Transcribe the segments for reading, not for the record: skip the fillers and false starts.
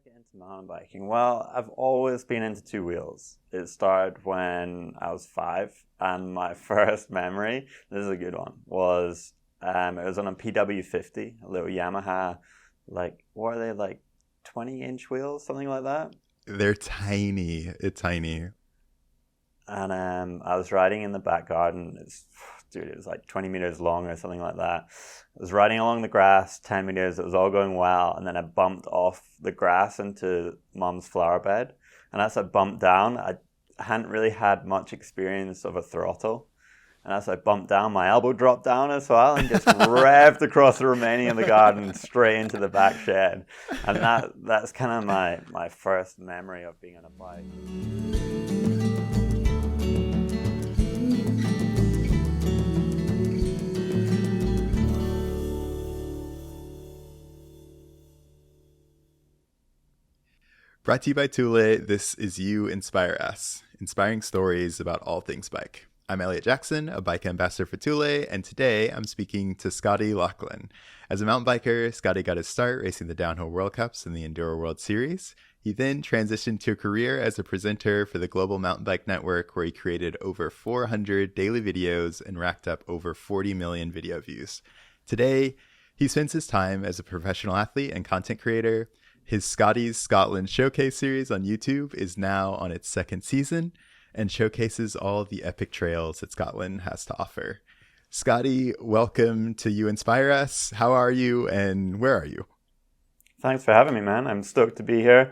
get into mountain biking? Well, I've always been into two wheels. It started when I was 5, and my first memory, this is a good one, was it was on a PW50, a little Yamaha, like, what are they, like 20-inch wheels, something like that? They're tiny. It's tiny. And I was riding in the back garden. Dude, it was like 20 meters long or something like that. I was riding along the grass, 10 meters. It was all going well. And then I bumped off the grass into mom's flower bed. And as I bumped down, I hadn't really had much experience of a throttle. And as I bumped down, my elbow dropped down as well and just revved across the remaining of the garden straight into the back shed. And that's kind of my first memory of being on a bike. Brought to you by Thule, this is You Inspire Us, inspiring stories about all things bike. I'm Elliot Jackson, a bike ambassador for Thule, and today I'm speaking to Scotty Laughland. As a mountain biker, Scotty got his start racing the downhill World Cups and the Enduro World Series. He then transitioned to a career as a presenter for the Global Mountain Bike Network, where he created over 400 daily videos and racked up over 40 million video views. Today, he spends his time as a professional athlete and content creator. His Scotty's Scotland Showcase series on YouTube is now on its second season and showcases all of the epic trails that Scotland has to offer. Scotty, welcome to You Inspire Us. How are you and where are you? Thanks for having me, man. I'm stoked to be here.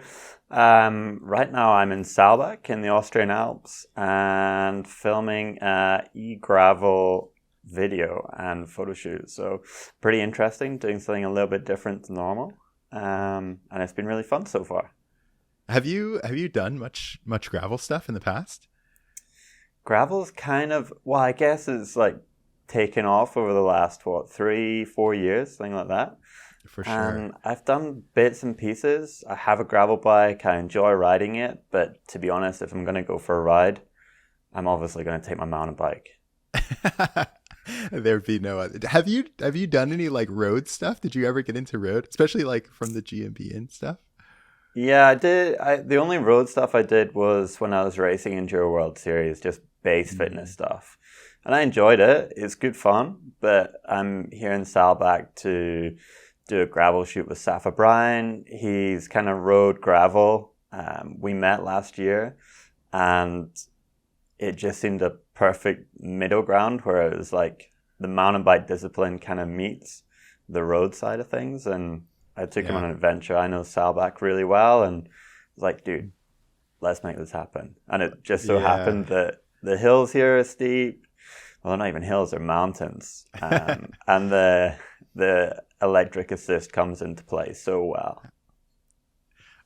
Right now I'm in Saalbach in the Austrian Alps and filming a e-gravel video and photo shoot. So pretty interesting, doing something a little bit different than normal. And it's been really fun so far. Have you done much gravel stuff in the past? Gravel's kind of, well, I guess it's like taken off over the last, 3-4 years, something like that. For sure. And I've done bits and pieces. I have a gravel bike. I enjoy riding it. But to be honest, if I'm going to go for a ride, I'm obviously going to take my mountain bike. There'd be no other. Have you done any like road stuff? Did you ever get into road, especially like from the GMB and stuff? Yeah, I did. The only road stuff I did was when I was racing Enduro World Series, just base fitness stuff. And I enjoyed it. It's good fun. But I'm here in Saalbach to do a gravel shoot with Safa Bryan. He's kind of road gravel. We met last year and it just seemed a perfect middle ground where it was like the mountain bike discipline kind of meets the road side of things. And I took him on an adventure. I know Saalbach really well and was like, dude, let's make this happen. And it just so happened that the hills here are steep. Well, they're not even hills, they're mountains. And the electric assist comes into play so well.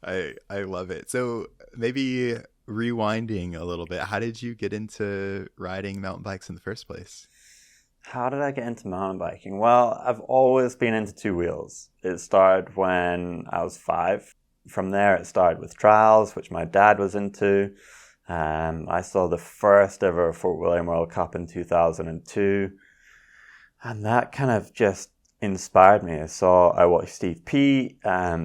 I love it. So maybe rewinding a little bit, how did you get into riding mountain bikes in the first place? How did I get into mountain biking? Well, I've always been into two wheels. It started when I was 5. From there, it started with trials, which my dad was into. I saw the first ever Fort William World Cup in 2002. And that kind of just inspired me. I watched Steve P.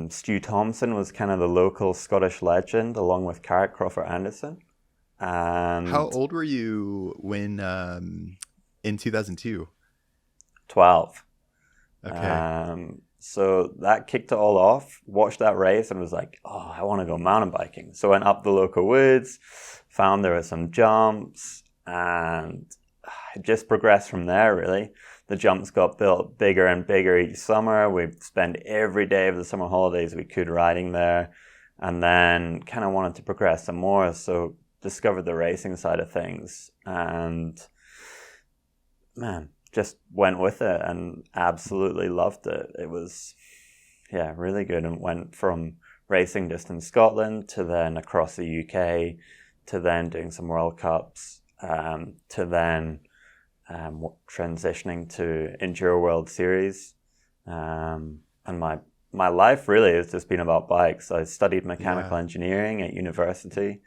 Stu Thompson was kind of the local Scottish legend, along with Carrick Crawford Anderson. And how old were you when in 2002? 12. Okay. So that kicked it all off. Watched that race and was like, oh, I want to go mountain biking. So I went up the local woods, found there were some jumps, and it just progressed from there, really. The jumps got built bigger and bigger each summer. We'd spend every day of the summer holidays we could riding there, and then kind of wanted to progress some more. So discovered the racing side of things, and man, just went with it and absolutely loved it. It was, really good, and went from racing just in Scotland to then across the UK to then doing some World Cups to then transitioning to Enduro World Series. And my life really has just been about bikes. I studied mechanical engineering at university,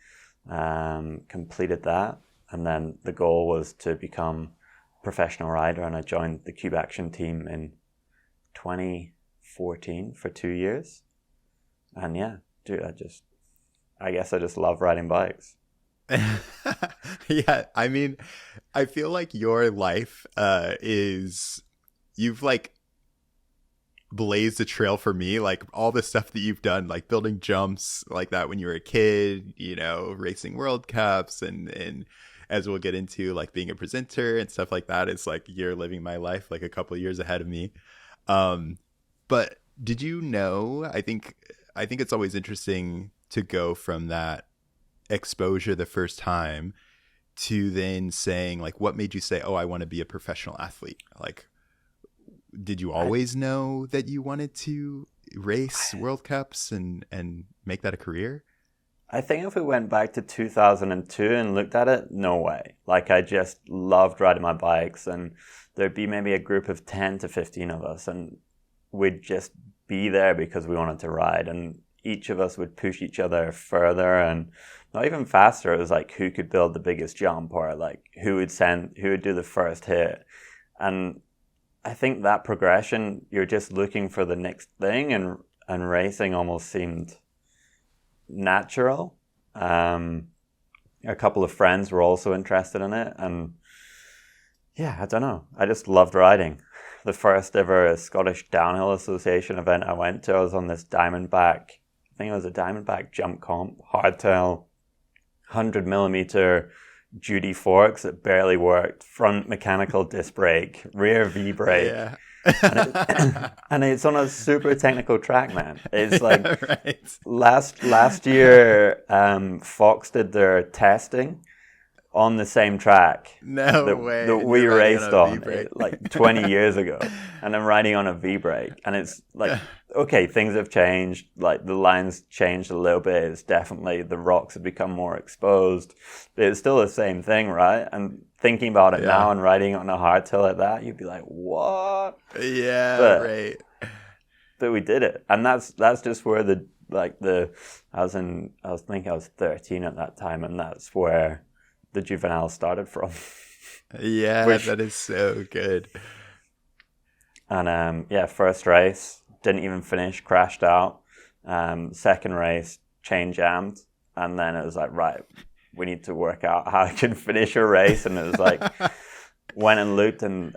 completed that, and then the goal was to become a professional rider, and I joined the Cube Action team in 2014 for 2 years. And dude, I guess I just love riding bikes. Yeah, I mean, I feel like your life is you've like blazed a trail for me, like all the stuff that you've done, like building jumps like that when you were a kid, racing World Cups and as we'll get into, like being a presenter and stuff like that. It's like you're living my life like a couple of years ahead of me. Um, but did you know, I think it's always interesting to go from that exposure the first time to then saying like, what made you say, oh, I want to be a professional athlete? Like, did you I, always know that you wanted to race World Cups and make that a career? I think if we went back to 2002 and looked at it, no way. Like, I just loved riding my bikes, and there'd be maybe a group of 10 to 15 of us, and we'd just be there because we wanted to ride, and each of us would push each other further and not even faster. It was like who could build the biggest jump, or like who would do the first hit. And I think that progression, you're just looking for the next thing, and racing almost seemed natural. A couple of friends were also interested in it, and yeah, I don't know. I just loved riding. The first ever Scottish Downhill Association event I went to, I was on this Diamondback. I think it was a Diamondback jump comp, hardtail, 100mm duty forks that barely worked, front mechanical disc brake, rear V brake. Yeah. And it's on a super technical track, man. It's like Right. last year, Fox did their testing on the same track No way. that And we you're riding raced a on V-brake. like 20 years ago, and I'm riding on a V brake, and it's like, okay, things have changed, like the lines changed a little bit. It's definitely, the rocks have become more exposed, but it's still the same thing, right? And thinking about it now and riding on a hardtail like that, you'd be like, what? Yeah, right. But we did it, and that's just where I think I was 13 at that time, and that's where the juvenile started from. Yeah, that is so good. And first race, didn't even finish, crashed out. Second race, chain jammed, and then it was like, right, we need to work out how I can finish a race. And it was like, went and looked, and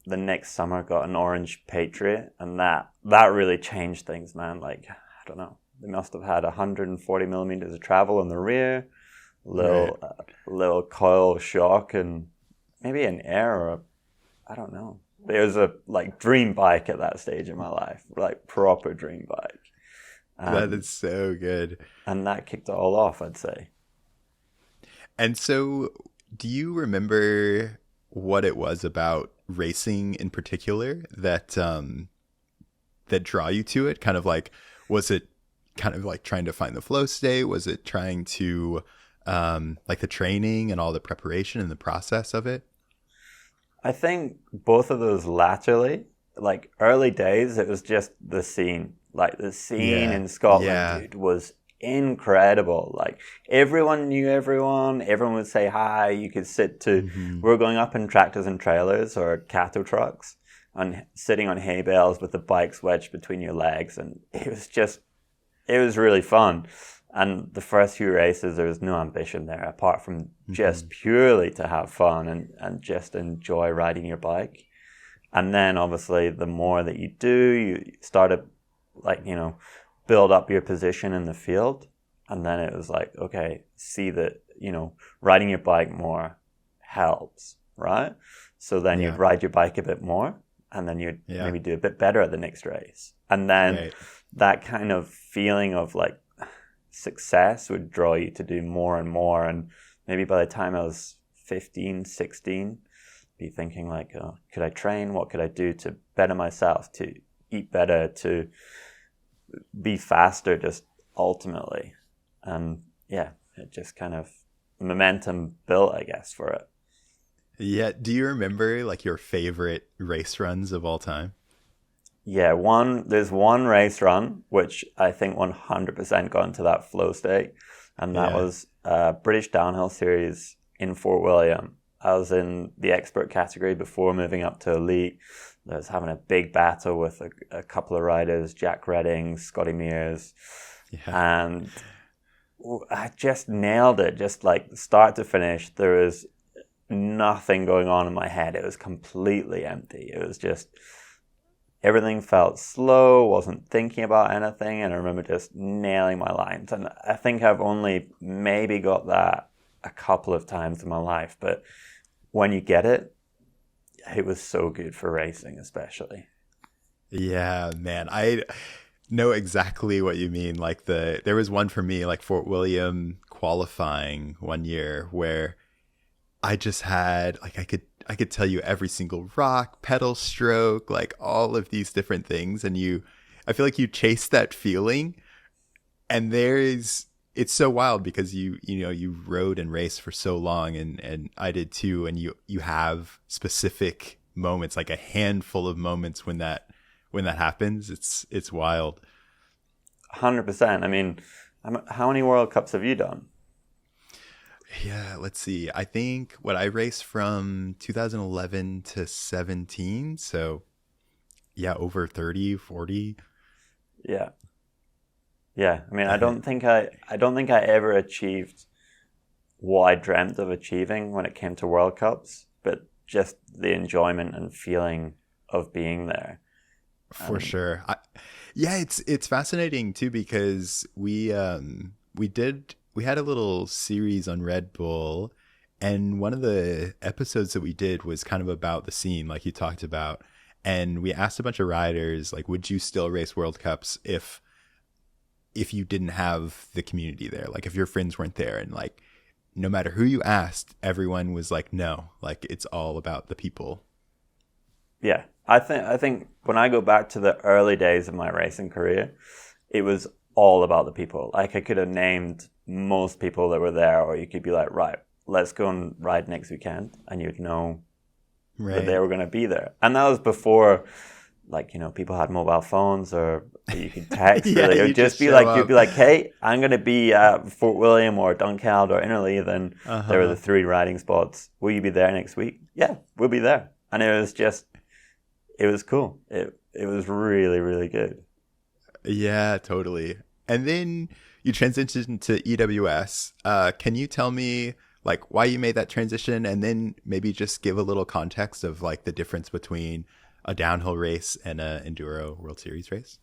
the next summer got an orange Patriot, and that really changed things, man. Like, I don't know, they must have had 140mm of travel in the rear, little coil shock, and maybe an air, or I don't know. It was a like dream bike at that stage in my life, like proper dream bike. That is so good. And that kicked it all off, I'd say. And so, do you remember what it was about racing in particular that draw you to it? Kind of like, was it kind of like trying to find the flow state? Was it trying to like the training and all the preparation and the process of it? I think both of those laterally. Like early days, it was just the scene. Like the scene in Scotland, dude, was incredible. Like everyone knew everyone. Everyone would say hi. You could sit to. We were going up in tractors and trailers or cattle trucks, and sitting on hay bales with the bikes wedged between your legs, and it was really fun. And the first few races, there was no ambition there apart from just purely to have fun and just enjoy riding your bike. And then obviously the more that you do, you start to build up your position in the field. And then it was like, okay, see that, riding your bike more helps, right? So then you'd ride your bike a bit more, and then you'd maybe do a bit better at the next race. And then that kind of feeling of like success would draw you to do more and more. And maybe by the time I was 15, 16, be thinking like, oh, could I train? What could I do to better myself, to eat better, to be faster, just ultimately? And it just kind of momentum built, I guess, for it. Yeah. Do you remember like your favorite race runs of all time? Yeah, there's one race run which I think 100% got into that flow state, and that was British Downhill Series in Fort William. I was in the expert category before moving up to elite. I was having a big battle with a couple of riders, Jack Redding, Scotty Mears, Yeah. And I just nailed it, just like start to finish. There was nothing going on in my head. It was completely empty. It was just everything felt slow, wasn't thinking about anything, and I remember just nailing my lines. And I think I've only maybe got that a couple of times in my life, but when you get it, it was so good for racing, especially. Yeah, man. I know exactly what you mean. Like there was one for me, like Fort William qualifying one year where I just had like I could tell you every single rock, pedal stroke, like all of these different things, and I feel like you chase that feeling, and it's so wild because you rode and raced for so long, and I did too, and you have specific moments, like a handful of moments when that happens. It's wild. 100%. I mean, how many World Cups have you done? Yeah, let's see. I think what I raced from 2011 to 17, so yeah, over 30, 40. Yeah. Yeah. I mean, I And don't think I ever achieved what I dreamt of achieving when it came to World Cups, but just the enjoyment and feeling of being there. for And sure. Yeah, it's fascinating too because we had a little series on Red Bull, and one of the episodes that we did was kind of about the scene, like you talked about, and we asked a bunch of riders like, would you still race World Cups if you didn't have the community there, like if your friends weren't there, and like no matter who you asked, everyone was like, no, like it's all about the people. yeah, I think when I go back to the early days of my racing career, it was all about the people. Like I could have named most people that were there, or you could be like, right, let's go and ride next weekend, and you'd know that they Right. were going to be there. And that was before, like, people had mobile phones or you could text. Yeah, Really, it you would just just be show like you'd be up. like, hey, I'm going to be at Fort William or Dunkeld or Innerleith, and there were the Uh-huh. 3 riding spots. Will you be there next week? Yeah, we'll be there. And it was cool. It was really, really good. Yeah, totally. And then you transitioned to EWS. Can you tell me like why you made that transition, and then maybe just give a little context of like the difference between a downhill race and a enduro World Series race?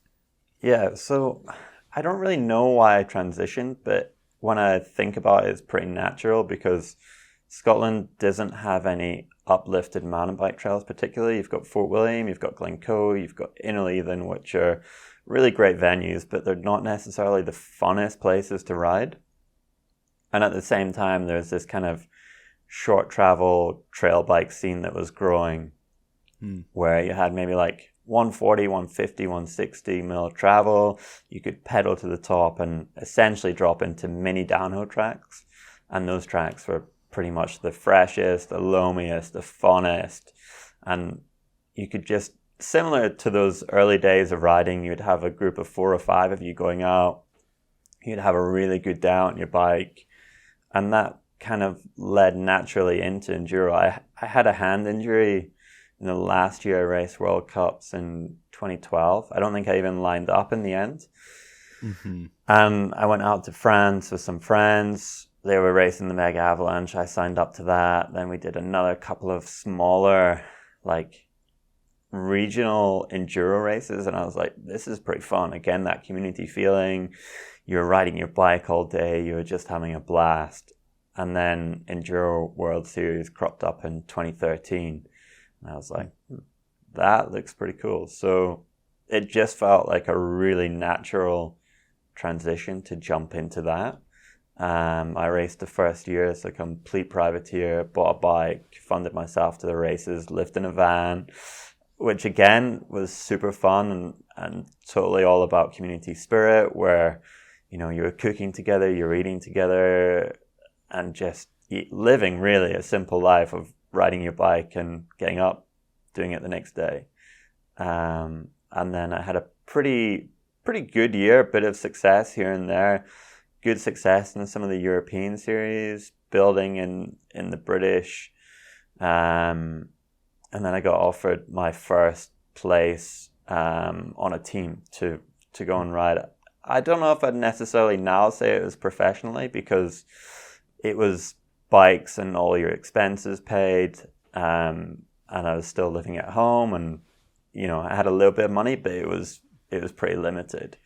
Yeah, so I don't really know why I transitioned, but when I think about it, it's pretty natural because Scotland doesn't have any uplifted mountain bike trails, particularly. You've got Fort William, you've got Glencoe, you've got Innerleithen, which are really great venues, but they're not necessarily the funnest places to ride. And at the same time, there's this kind of short travel trail bike scene that was growing Hmm. where you had maybe like 140, 150, 160 mil travel. You could pedal to the top and essentially drop into mini downhill tracks. And those tracks were pretty much the freshest, the loamiest, the funnest. And you could just, similar to those early days of riding, you'd have a group of 4 or 5 of you going out. You'd have a really good day on your bike. And that kind of led naturally into enduro. I had a hand injury in the last year I raced World Cups in 2012. I don't think I even lined up in the end. Mm-hmm. And I went out to France with some friends. They were racing the Mega Avalanche. I signed up to that. Then we did another couple of smaller, like, regional enduro races. And I was like, this is pretty fun. Again, that community feeling. You're riding your bike all day. You're just having a blast. And then Enduro World Series cropped up in 2013. And I was like, that looks pretty cool. So it just felt like a really natural transition to jump into that. I raced the first year as a complete privateer, bought a bike, funded myself to the races, lived in a van, which again was super fun and totally all about community spirit where, you're cooking together, you're eating together, and just living really a simple life of riding your bike and getting up, doing it the next day. And then I had a pretty good year, a bit of success here and there, good success in some of the European series, building in the British. And then I got offered my first place on a team to go and ride I don't know if I'd necessarily now say it was professionally, because it was bikes and all your expenses paid, and I was still living at home, and I had a little bit of money, but it was pretty limited.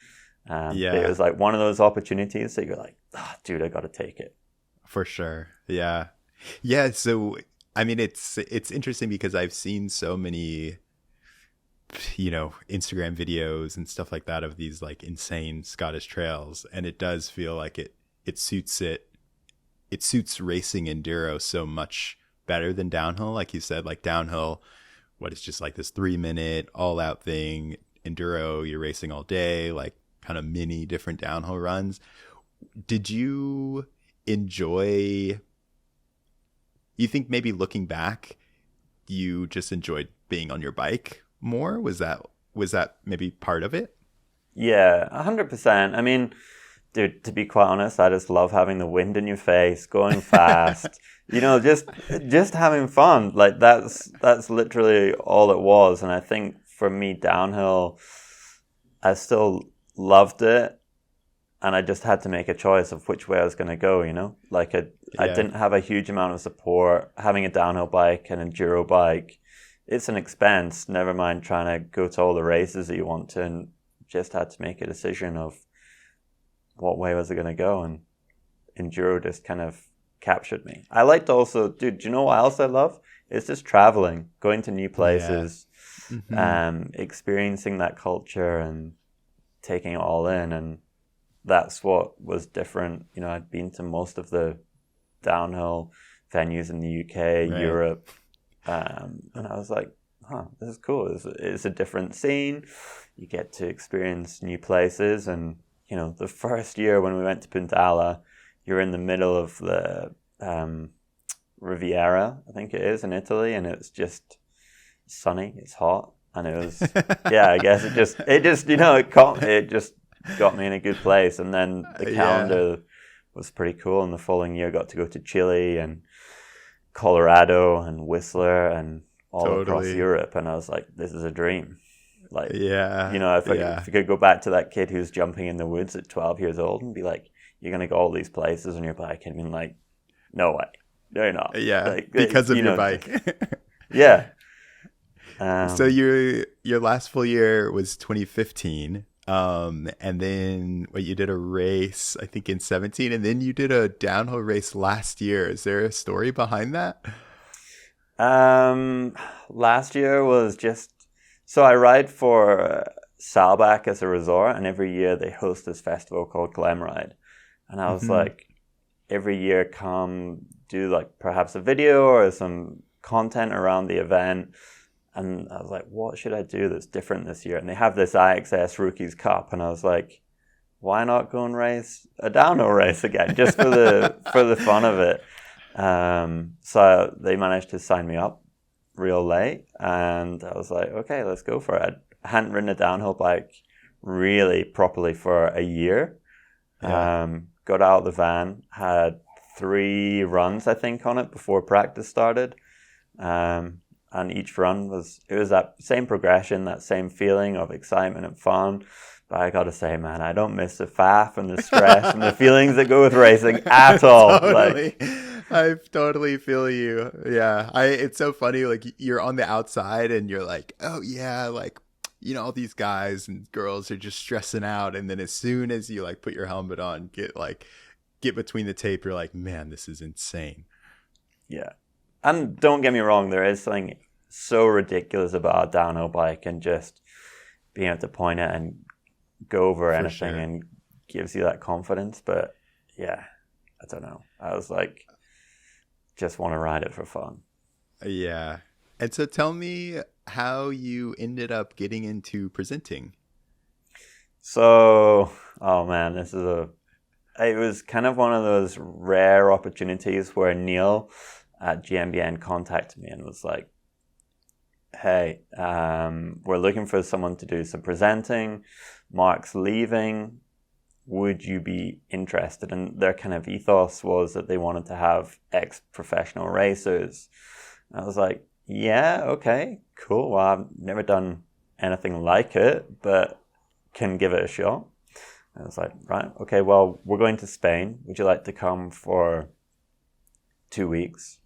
But it was like one of those opportunities that you're like, dude, I got to take it. For sure. Yeah. Yeah. So, I mean, it's interesting because I've seen so many, Instagram videos and stuff like that of these like insane Scottish trails. And it does feel like it suits racing enduro so much better than downhill. Like you said, like downhill, what is just like this 3-minute all out thing. Enduro, you're racing all day, like kind of mini different downhill runs. Did you enjoy, you think maybe looking back, you just enjoyed being on your bike more? Was that maybe part of it? Yeah, 100%. I mean, dude, to be quite honest, I just love having the wind in your face, going fast, just having fun. Like that's literally all it was. And I think for me, downhill, I still loved it. And I just had to make a choice of which way I was going to go, Like I didn't have a huge amount of support. Having a downhill bike, an enduro bike, it's an expense, never mind trying to go to all the races that you want to, and just had to make a decision of what way was I going to go, and enduro just kind of captured me. I liked also, dude, do you know what else I love? It's just traveling, going to new places, experiencing that culture and taking it all in, and that's what was different. I'd been to most of the downhill venues in the UK, right, Europe, and I was like, this is cool. It's a different scene. You get to experience new places. And, the first year when we went to Punta Ala, you're in the middle of the Riviera, I think it is, in Italy, and it's just sunny, it's hot, and it was, I guess it just it just got me in a good place. And then the calendar was pretty cool, and the following year got to go to Chile and Colorado and Whistler and all across Europe, and I was like, this is a dream. Like, if I could go back to that kid who's jumping in the woods at 12 years old and be like, you're going to go all these places on your bike, and been like, no way, no you're not. Because of your bike. So your last full year was 2015. And then you did a race, I think in 2017, and then you did a downhill race last year. Is there a story behind that? Last year was so I ride for Saalbach as a resort, and every year they host this festival called Glam Ride. And I was like, every year come do like perhaps a video or some content around the event. And I was like, what should I do that's different this year? And they have this IXS Rookies Cup. And I was like, why not go and race a downhill race again, just for the fun of it? So they managed to sign me up real late. And I was like, okay, let's go for it. I hadn't ridden a downhill bike really properly for a year. Got out of the van, had 3 runs, I think, on it before practice started. And each run was that same progression, that same feeling of excitement and fun. But I got to say, man, I don't miss the faff and the stress and the feelings that go with racing at all. Totally. I totally feel you. Yeah. It's so funny. Like, you're on the outside and you're like, oh yeah, like, all these guys and girls are just stressing out. And then as soon as you like put your helmet on, get between the tape, you're like, man, this is insane. Yeah. And don't get me wrong, there is something so ridiculous about a downhill bike, and just being able to point it and go over anything and gives you that confidence. But yeah, I don't know. I was like, just want to ride it for fun. Yeah. And so tell me how you ended up getting into presenting. So, oh man, it was kind of one of those rare opportunities where Neil at GMBN contacted me and was like, hey, we're looking for someone to do some presenting. Mark's leaving. Would you be interested? And their kind of ethos was that they wanted to have ex-professional racers. And I was like, yeah, okay, cool. Well, I've never done anything like it, but can give it a shot. And I was like, right, okay, well, we're going to Spain. Would you like to come for 2 weeks?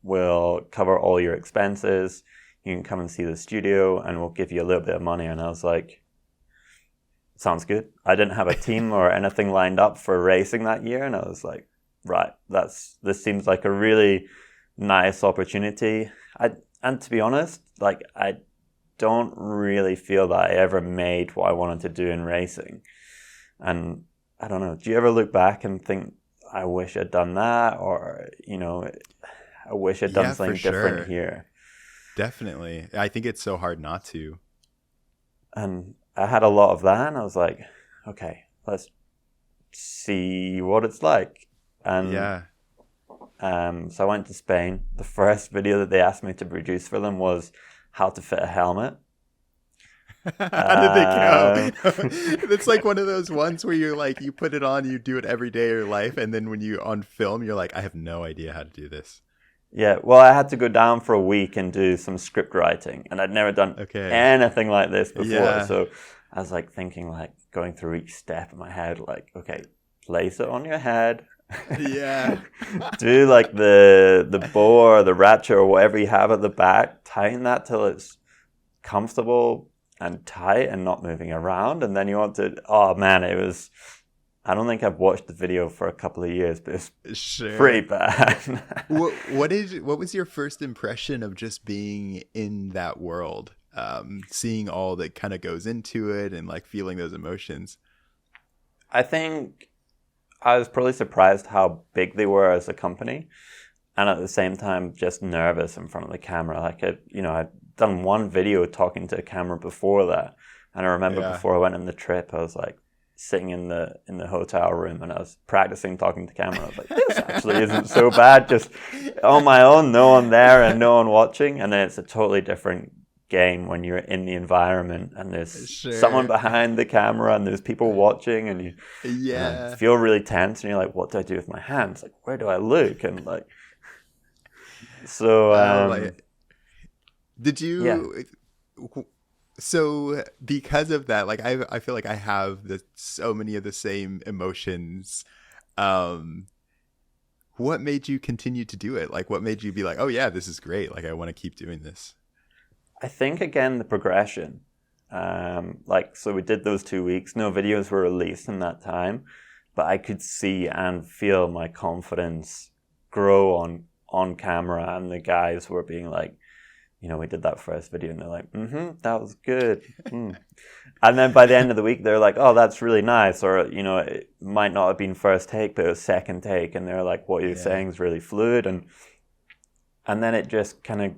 We'll cover all your expenses. You can come and see the studio and we'll give you a little bit of money. And I was like, sounds good. I didn't have a team or anything lined up for racing that year. And I was like, right, this seems like a really nice opportunity. And to be honest, like I don't really feel that I ever made what I wanted to do in racing. And I don't know, do you ever look back and think, I wish I'd done that, or, I wish I'd done something different here? Definitely. I think it's so hard not to. And I had a lot of that, and I was like, okay, let's see what it's like. And Yeah. so I went to Spain. The first video that they asked me to produce for them was how to fit a helmet. How did they go? It's like one of those ones where you're like, you put it on, you do it every day of your life, and then when you on film, you're like, I have no idea how to do this. Yeah, well, I had to go down for a week and do some script writing, and I'd never done anything like this before. Yeah. So I was like thinking, like going through each step in my head, like, okay, place it on your head. Yeah. Do like the bow or the ratchet or whatever you have at the back, tighten that till it's comfortable and tight and not moving around. And then you want to, oh man, I don't think I've watched the video for a couple of years, but it's pretty bad. What was your first impression of just being in that world? Seeing all that kind of goes into it and like feeling those emotions. I think I was probably surprised how big they were as a company, and at the same time just nervous in front of the camera. Like I'd done one video talking to a camera before that, and I remember before I went on the trip, I was like sitting in the hotel room and I was practicing talking to camera. I was like, this actually isn't so bad, just on my own, no one there and no one watching. And then it's a totally different game when you're in the environment and there's someone behind the camera and there's people watching, and you feel really tense and you're like, what do I do with my hands? Like, where do I look? And like, so did you so because of that, like I feel like I have so many of the same emotions. What made you continue to do it? Like, what made you be like, oh yeah, this is great, like I want to keep doing this? I think, again, the progression. So we did those 2 weeks. No videos were released in that time, but I could see and feel my confidence grow on camera. And the guys were being like, we did that first video, and they're like, that was good. And then by the end of the week, they're like, oh, that's really nice. Or, it might not have been first take, but it was second take. And they're like, what you're saying is really fluid. And then it just kind of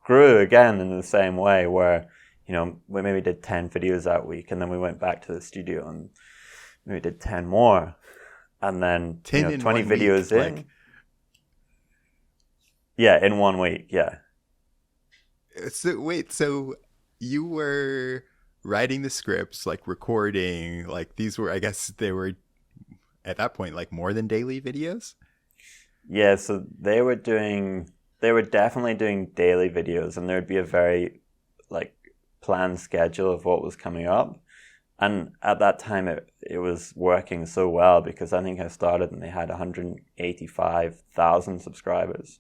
grew again in the same way where, we maybe did 10 videos that week, and then we went back to the studio and maybe did 10 more, and then 20 videos week, in. Yeah, in 1 week, yeah. So wait, so you were writing the scripts, like recording, like these were, I guess they were at that point like more than daily videos? Yeah, so they were definitely doing daily videos, and there'd be a very like planned schedule of what was coming up. And at that time it was working so well because I think I started and they had 185,000 subscribers.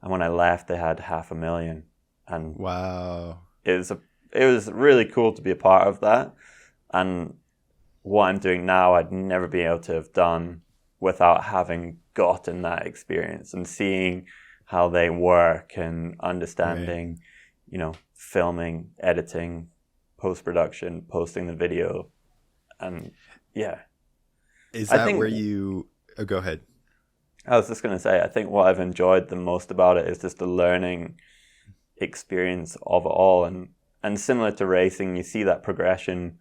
And when I left they had 500,000. And wow. It was really cool to be a part of that. And what I'm doing now I'd never be able to have done without having gotten that experience and seeing how they work and understanding, filming, editing, post-production, posting the video. And Is that where you... Oh, go ahead. I was just going to say, I think what I've enjoyed the most about it is just the learning experience of it all. And similar to racing, you see that progression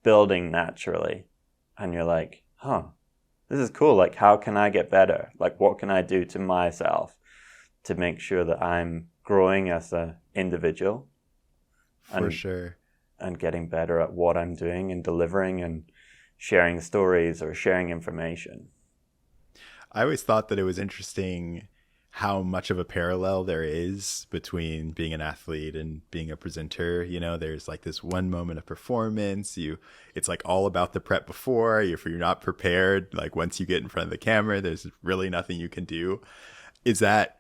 building naturally. And you're like, this is cool. Like, how can I get better? Like, what can I do to myself to make sure that I'm growing as an individual? For sure. And getting better at what I'm doing and delivering and sharing stories or sharing information. I always thought that it was interesting how much of a parallel there is between being an athlete and being a presenter. You know, there's like this one moment of performance. It's like all about the prep before. If you're not prepared, like once you get in front of the camera, there's really nothing you can do. Is that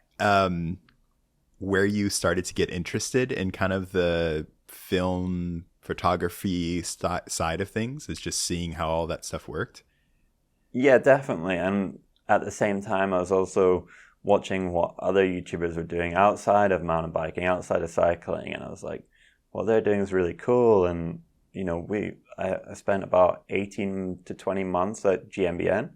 where you started to get interested in kind of the film photography side of things? Is just seeing how all that stuff worked? Yeah, definitely. And at the same time, I was also watching what other YouTubers were doing outside of mountain biking, outside of cycling, and I was like, what they're doing is really cool. And I spent about 18 to 20 months at GmbN,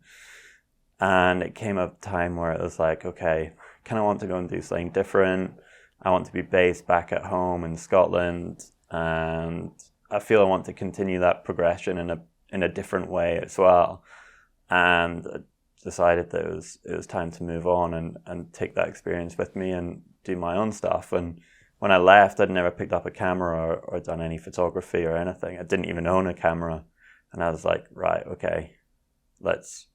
and it came a time where it was like, okay, I kind of want to go and do something different. I want to be based back at home in Scotland, and I feel I want to continue that progression in a different way as well. And decided that it was time to move on and take that experience with me and do my own stuff. And when I left, I'd never picked up a camera or done any photography or anything. I didn't even own a camera. And I was like, right, okay, let's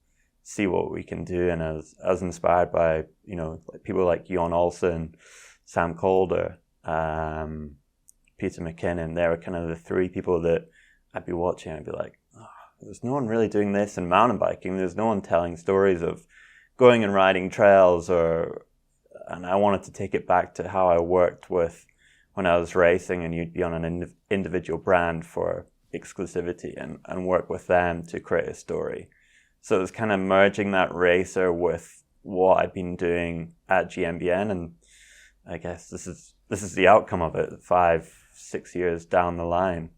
see what we can do. And I was inspired by, like people like Jon Olsen, Sam Calder, Peter McKinnon. They were kind of the three people that I'd be watching. I'd be like, there's no one really doing this in mountain biking. There's no one telling stories of going and riding trails and I wanted to take it back to how I worked with when I was racing, and you'd be on an individual brand for exclusivity and work with them to create a story. So it was kind of merging that racer with what I'd been doing at GmbN, and I guess this is the outcome of it 5-6 years down the line,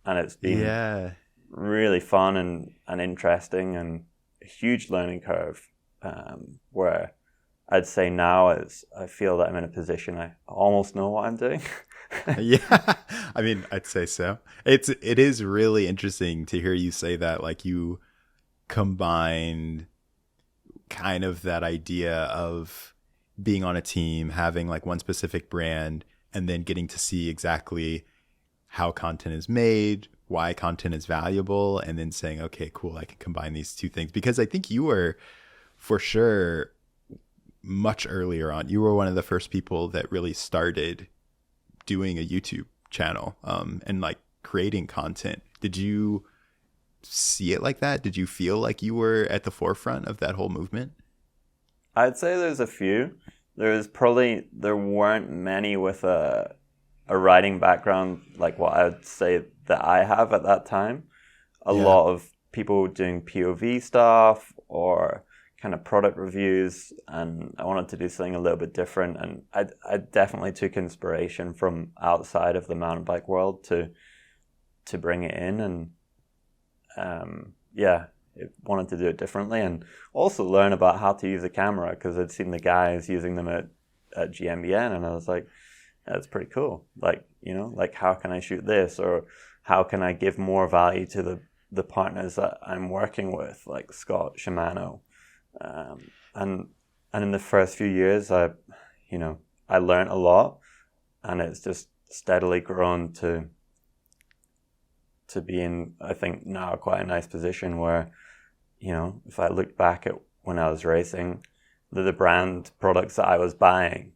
and it's been really fun and interesting and a huge learning curve, where I'd say now I feel that I'm in a position I almost know what I'm doing. Yeah, I mean, I'd say so. It is really interesting to hear you say that, like you combined kind of that idea of being on a team, having like one specific brand, and then getting to see exactly how content is made, why content is valuable, and then saying, okay, cool, I can combine these two things. Because I think you were for sure much earlier on. You were one of the first people that really started doing a YouTube channel, and like creating content. Did you see it like that? Did you feel like you were at the forefront of that whole movement? I'd say there's a few. There weren't many with a writing background like what I'd say that I have at that time. A lot of people doing POV stuff or kind of product reviews, and I wanted to do something a little bit different. And I definitely took inspiration from outside of the mountain bike world to bring it in, and wanted to do it differently and also learn about how to use a camera, because I'd seen the guys using them at GmbN, and I was like, that's pretty cool. Like, like how can I shoot this, or how can I give more value to the partners that I'm working with, like Scott, Shimano. And in the first few years, I learned a lot, and it's just steadily grown to be in, I think now, quite a nice position where, if I look back at when I was racing, the brand products that I was buying,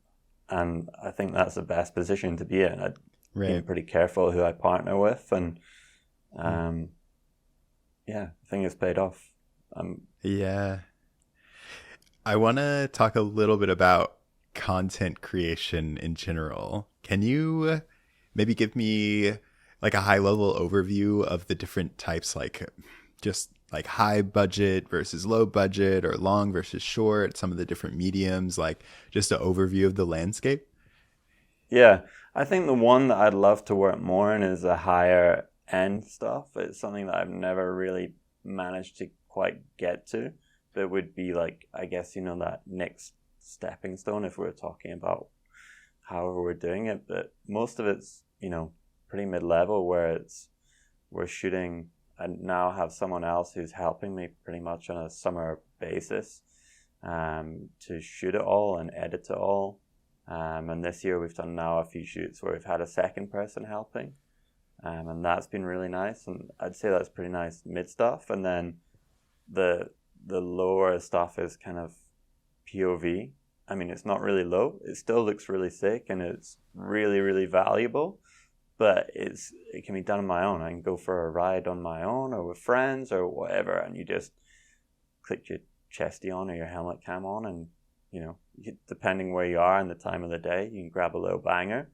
and I think that's the best position to be in. I'd been pretty careful who I partner with, and I think it's paid off. I want to talk a little bit about content creation in general. Can you maybe give me like a high level overview of the different types, like just like high budget versus low budget, or long versus short, some of the different mediums, like just an overview of the landscape? Yeah, I think the one that I'd love to work more in is the higher end stuff. It's something that I've never really managed to quite get to. That would be like, I guess, that next stepping stone if we're talking about however we're doing it. But most of it's, pretty mid-level, where we're shooting. I now have someone else who's helping me pretty much on a summer basis to shoot it all and edit it all. And this year we've done now a few shoots where we've had a second person helping. And that's been really nice. And I'd say that's pretty nice mid stuff. And then the lower stuff is kind of POV, I mean, it's not really low. It still looks really sick, and it's really, really valuable. But it can be done on my own. I can go for a ride on my own or with friends or whatever, and you just click your chesty on or your helmet cam on, and depending where you are and the time of the day, you can grab a little banger.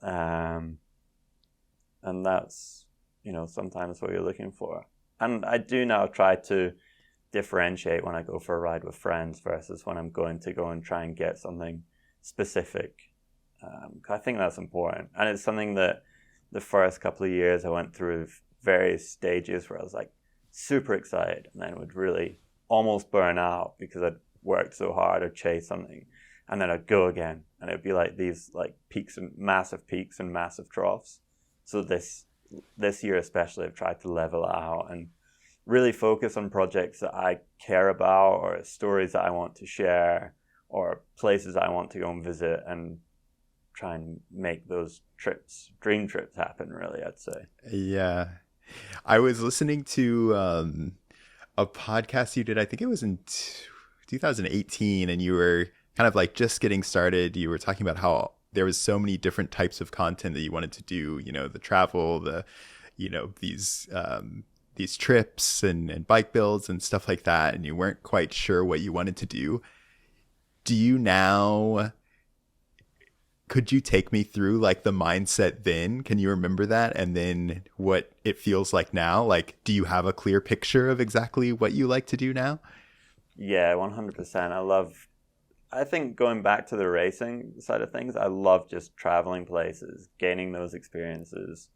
And that's sometimes what you're looking for. And I do now try to differentiate when I go for a ride with friends versus when I'm going and try and get something specific. I think that's important, and it's something that the first couple of years I went through various stages where I was like super excited, and then would really almost burn out because I'd worked so hard or chased something, and then I'd go again, and it'd be like these like peaks and massive troughs. So this year especially, I've tried to level it out and really focus on projects that I care about, or stories that I want to share, or places that I want to go and visit, and try and make those dream trips happen, really, I'd say. Yeah. I was listening to a podcast you did, I think it was in 2018, and you were kind of like just getting started. You were talking about how there was so many different types of content that you wanted to do, the travel, these trips and bike builds and stuff like that, and you weren't quite sure what you wanted to do. Do you now... Could you take me through like the mindset then? Can you remember that? And then what it feels like now? Like, do you have a clear picture of exactly what you like to do now? Yeah, 100%. I think going back to the racing side of things, I love just traveling places, gaining those experiences,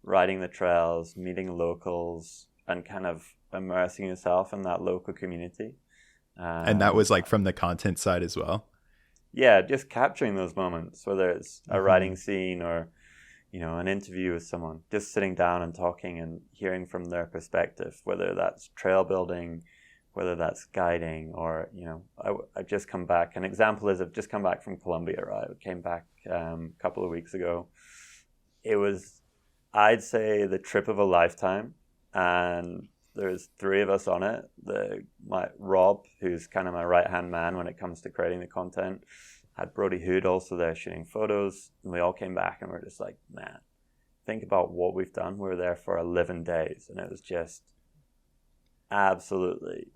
riding the trails, meeting locals, and kind of immersing yourself in that local community. And that was like from the content side as well? Yeah, just capturing those moments, whether it's a riding scene or, an interview with someone, just sitting down and talking and hearing from their perspective, whether that's trail building, whether that's guiding, or, I've just come back. An example is I've just come back from Colombia, right? I came back a couple of weeks ago. It was, I'd say, the trip of a lifetime, and there's 3 of us on it. Rob, who's kind of my right-hand man when it comes to creating the content, had Brody Hood also there shooting photos, and we all came back and we're just like, man, think about what we've done. We were there for 11 days, and it was just absolutely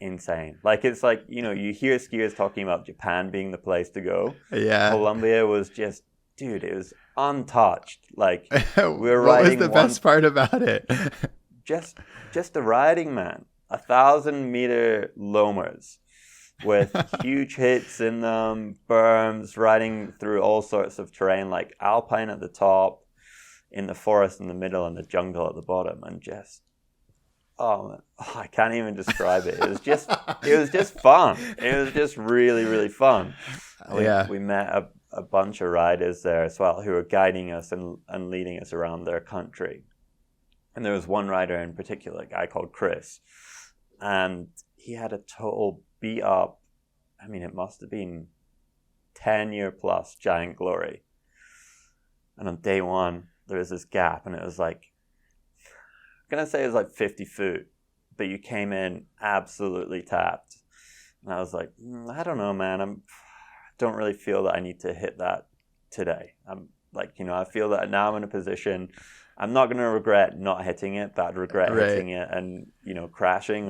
insane. Like, it's like, you hear skiers talking about Japan being the place to go. Yeah. Colombia was just, dude, it was untouched. Like, we were riding. What was the best part about it? Just the riding, man. 1,000-meter lomers with huge hits in them, berms, riding through all sorts of terrain, like alpine at the top, in the forest in the middle, and the jungle at the bottom, and just, I can't even describe it. It was just fun. It was just really, really fun. We met a bunch of riders there as well who were guiding us and leading us around their country. And there was one rider in particular, a guy called Chris, and he had a total beat up, it must have been 10-year plus Giant Glory. And on day one, there was this gap, and it was like, I'm going to say it was like 50 foot, but you came in absolutely tapped. And I was like, I don't know, man. I don't really feel that I need to hit that today. I'm like, I feel that now I'm in a position... I'm not going to regret not hitting it, but I'd regret hitting it and, crashing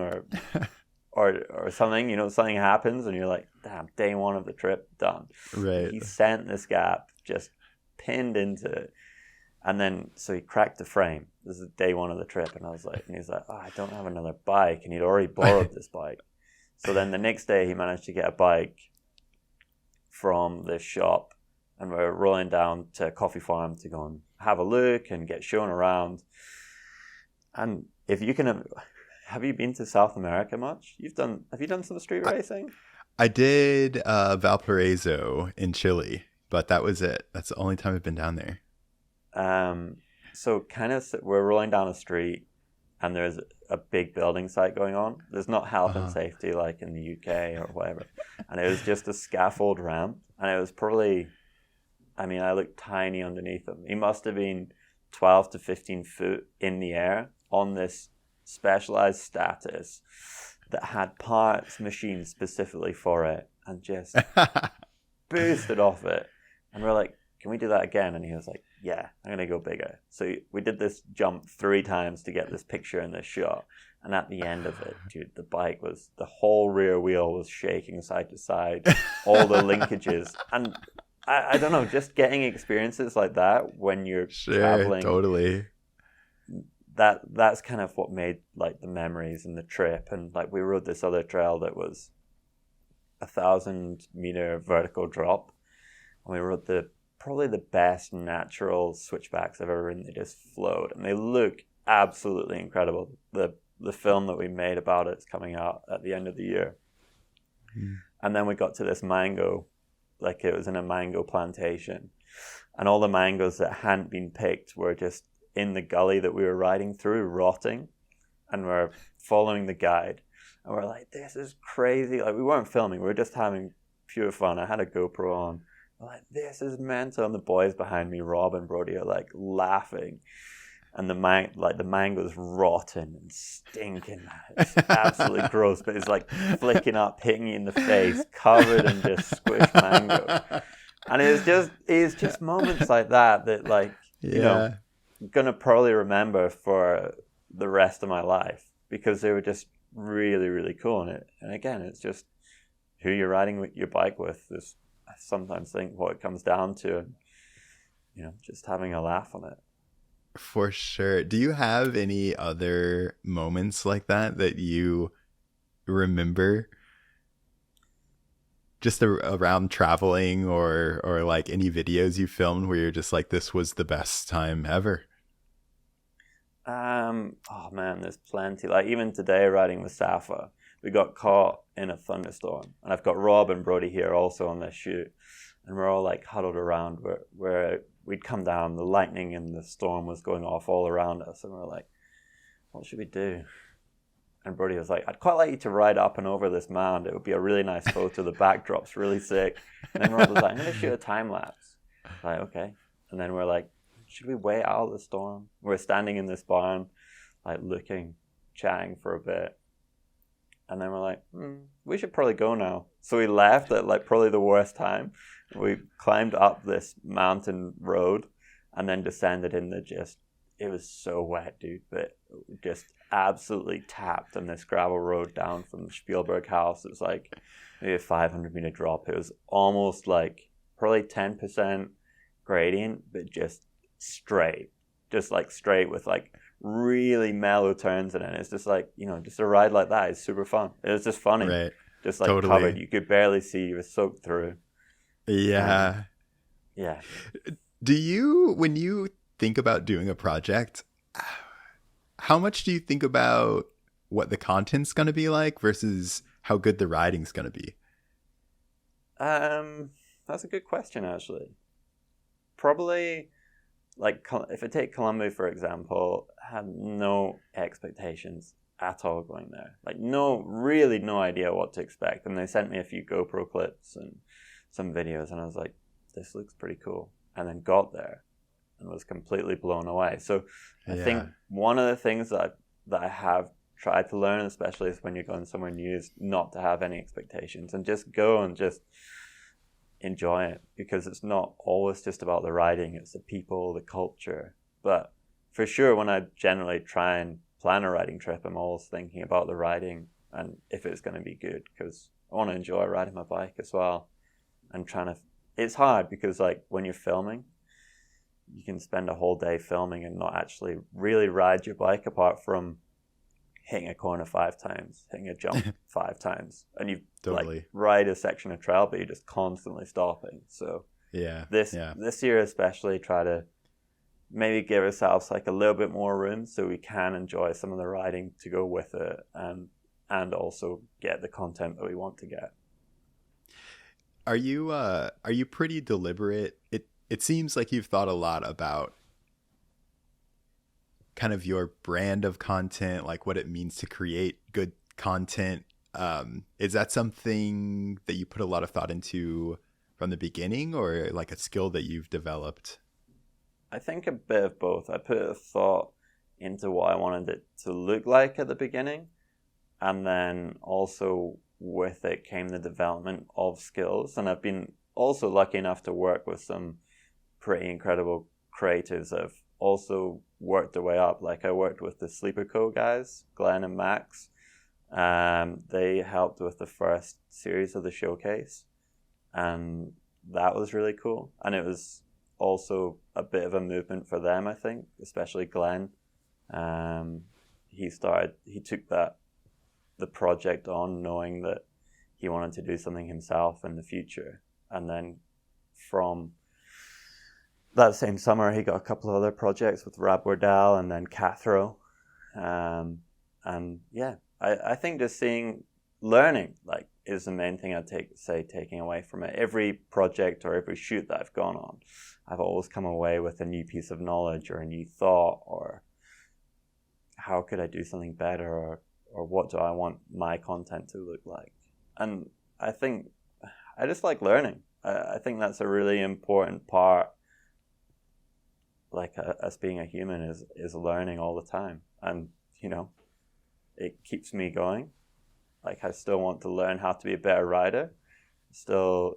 or something, something happens and you're like, damn, day one of the trip, done. Right. He sent this gap, just pinned into it. And then, so he cracked the frame. This is day one of the trip. And he's like, I don't have another bike. And he'd already borrowed this bike. So then the next day he managed to get a bike from this shop. And we're rolling down to Coffee Farm to go and have a look and get shown around. And if you can, have you been to South America much? Have you done some street racing? I did Valparaiso in Chile, but that was it. That's the only time I've been down there. So kind of, we're rolling down a street and there's a big building site going on. There's not health and safety like in the UK or whatever. And it was just a scaffold ramp. And it was probably... I looked tiny underneath him. He must have been 12 to 15 foot in the air on this specialized status. that had parts machined specifically for it and just boosted off it. And we're like, can we do that again? And he was like, yeah, I'm going to go bigger. So we did this jump 3 times to get this picture in this shot. And at the end of it, dude, the whole rear wheel was shaking side to side, all the linkages. And I don't know, just getting experiences like that when you're traveling. Totally. That's kind of what made like the memories and the trip. And like we rode this other trail that was 1,000-meter vertical drop. And we rode probably the best natural switchbacks I've ever ridden. They just flowed and they look absolutely incredible. The film that we made about it's coming out at the end of the year. And then we got to this mango, like it was in a mango plantation, and all the mangoes that hadn't been picked were just in the gully that we were riding through, rotting. And we're following the guide and we're like, this is crazy. Like we weren't filming, we were just having pure fun. I had a GoPro on. We're like, this is mental. And the boys behind me, Rob and Brody, are like laughing. And the mango's rotten and stinking. It's absolutely gross, but it's like flicking up, hitting you in the face, covered in just squished mango. And it's just moments like that like, you know, I'm gonna probably remember for the rest of my life because they were just really, really cool. And again, it's just who you're riding your bike with is, I sometimes think, what it comes down to, and, you know, just having a laugh on it. For sure. Do you have any other moments like that you remember? Just around traveling or like any videos you filmed where you're just like, this was the best time ever? Oh man, there's plenty. Like even today riding with Safa, we got caught in a thunderstorm. And I've got Rob and Brody here also on this shoot. And we're all like huddled around where we'd come down, the lightning and the storm was going off all around us. And we're like, what should we do? And Brody was like, I'd quite like you to ride up and over this mound. It would be a really nice photo. The backdrop's really sick. And then Rob was like, I'm going to shoot a time lapse. Like, okay. And then we're like, should we wait out the storm? We're standing in this barn, like looking, chatting for a bit. And then we're like, we should probably go now. So we left at like probably the worst time. We climbed up this mountain road and then descended in it was so wet, dude, but just absolutely tapped on this gravel road down from the Spielberg house. It was like maybe a 500-meter drop. It was almost like probably 10% gradient, but just straight with like really mellow turns in it. It's just like, you know, just a ride like that is super fun. It was just funny. Right. Just like totally. Covered. You could barely see. You were soaked through. Yeah. Yeah. When you think about doing a project, how much do you think about what the content's going to be like versus how good the riding's going to be? That's a good question, actually. Probably, like, if I take Colombia, for example, I had no expectations at all going there. Like, really no idea what to expect. And they sent me a few GoPro clips and some videos, and I was like, this looks pretty cool. And then got there and was completely blown away. So I think one of the things that I have tried to learn, especially is when you're going somewhere new, is not to have any expectations and just go and just enjoy it, because it's not always just about the riding, it's the people, the culture. But for sure, when I generally try and plan a riding trip, I'm always thinking about the riding and if it's going to be good, because I want to enjoy riding my bike as well. And it's hard because like when you're filming, you can spend a whole day filming and not actually really ride your bike apart from hitting a corner 5 times, hitting a jump 5 times, and you totally like ride a section of trail, but you're just constantly stopping. So this year especially, try to maybe give ourselves like a little bit more room so we can enjoy some of the riding to go with it, and also get the content that we want to get. Are you pretty deliberate? It seems like you've thought a lot about kind of your brand of content, like what it means to create good content. Is that something that you put a lot of thought into from the beginning, or like a skill that you've developed? I think a bit of both. I put a thought into what I wanted it to look like at the beginning, and then also with it came the development of skills. And I've been also lucky enough to work with some pretty incredible creators that have also worked their way up. Like I worked with the Sleeper Co guys, Glenn and Max. They helped with the first series of the showcase, and that was really cool. And it was also a bit of a movement for them, I think, especially Glenn. He took the project on knowing that he wanted to do something himself in the future. And then from that same summer, he got a couple of other projects with Rab Wardell and then Cathro. And yeah, I think just learning like is the main thing I'd taking away from it. Every project or every shoot that I've gone on, I've always come away with a new piece of knowledge or a new thought, or how could I do something better, or what do I want my content to look like. And I think I just like learning. I think that's a really important part, like us being a human, is learning all the time. And it keeps me going. Like I still want to learn how to be a better rider. Still,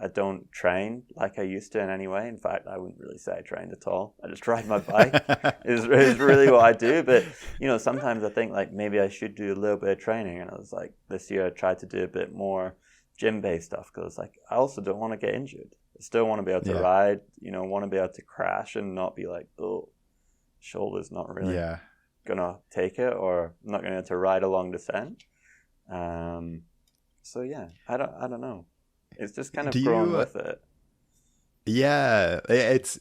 I don't train like I used to in any way. In fact, I wouldn't really say I trained at all. I just ride my bike is really what I do. But, sometimes I think like maybe I should do a little bit of training. And I was like, this year I tried to do a bit more gym-based stuff because like, I also don't want to get injured. I still want to be able to ride, want to be able to crash and not be like, oh, shoulder's not really going to take it, or I'm not going to ride a long descent. So yeah, I don't know. It's just kind of growing with it. Yeah, it's